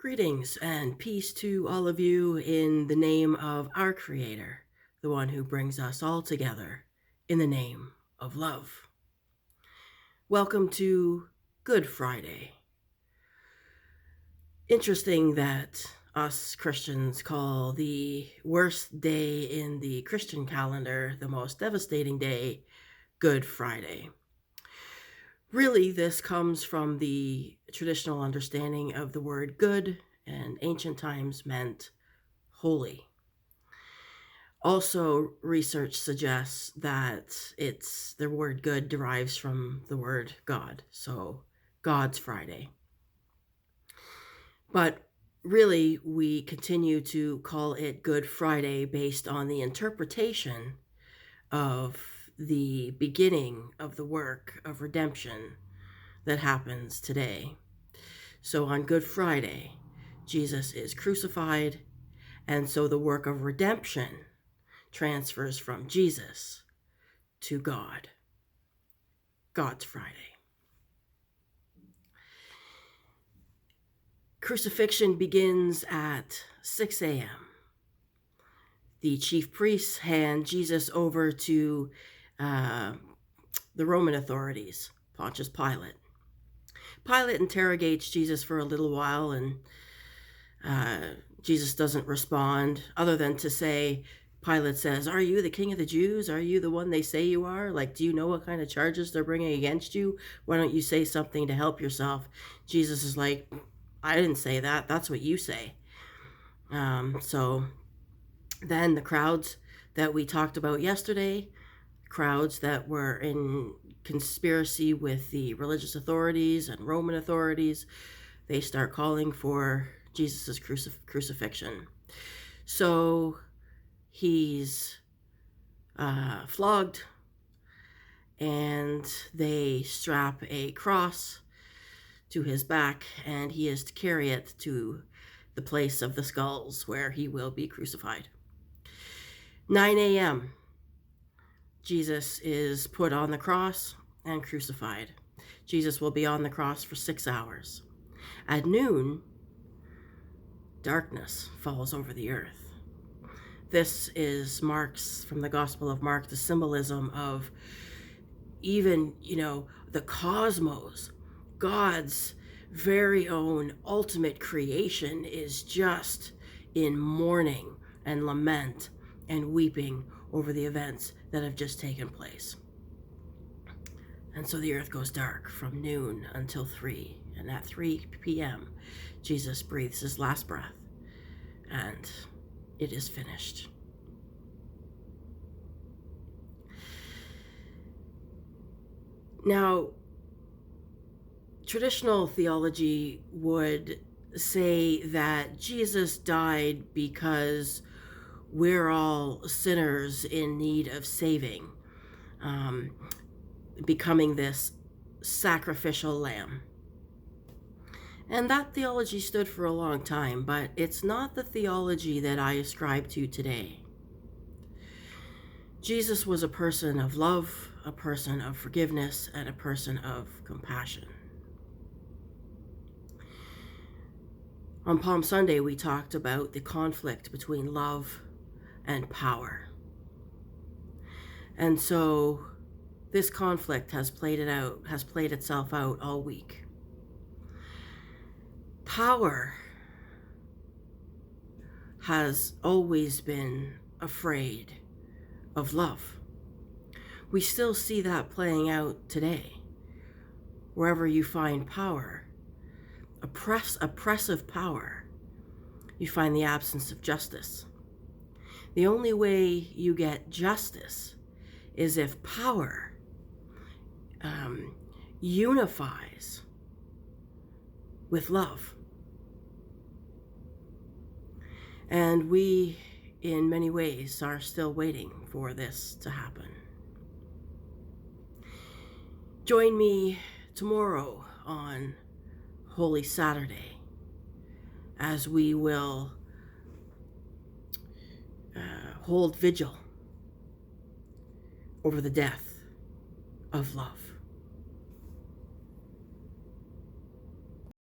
Greetings and peace to all of you in the name of our Creator, the one who brings us all together in the name of love. Welcome to Good Friday. Interesting that us Christians call the worst day in the Christian calendar, the most devastating day, Good Friday. Really, this comes from the traditional understanding of the word good, and ancient times meant holy. Also, research suggests that the word good derives from the word God, so God's Friday. But really, we continue to call it Good Friday based on the interpretation of the beginning of the work of redemption that happens today. So on Good Friday, Jesus is crucified, and so the work of redemption transfers from Jesus to God. God's Friday. Crucifixion begins at 6 a.m. The chief priests hand Jesus over to the Roman authorities, Pontius Pilate. Pilate interrogates Jesus for a little while, and Jesus doesn't respond other than to say, Pilate says, "Are you the king of the Jews? Are you the one they say you are? Like, do you know what kind of charges they're bringing against you? Why don't you say something to help yourself?" Jesus is like, "I didn't say that. That's what you say." So then the crowds that we talked about yesterday, crowds that were in conspiracy with the religious authorities and Roman authorities, they start calling for Jesus' crucifixion. So he's flogged, and they strap a cross to his back, and he is to carry it to the place of the skulls where he will be crucified. 9 a.m. Jesus is put on the cross and crucified. Jesus will be on the cross for 6 hours. At noon, darkness falls over the earth. This is Mark's, from the Gospel of Mark, the symbolism of even, the cosmos, God's very own ultimate creation is just in mourning and lament and weeping over the events that have just taken place. And so the earth goes dark from noon until 3. And at 3 p.m., Jesus breathes his last breath, and it is finished. Now, traditional theology would say that Jesus died because we're all sinners in need of saving, becoming this sacrificial lamb. And that theology stood for a long time, but it's not the theology that I ascribe to today. Jesus was a person of love, a person of forgiveness, and a person of compassion. On Palm Sunday, we talked about the conflict between love and power. And so this conflict has played itself out all week. Power has always been afraid of love. We still see that playing out today. Wherever you find power, oppressive power, you find the absence of justice. The only way you get justice is if power unifies with love. And we, in many ways, are still waiting for this to happen. Join me tomorrow on Holy Saturday as we will hold vigil over the death of love.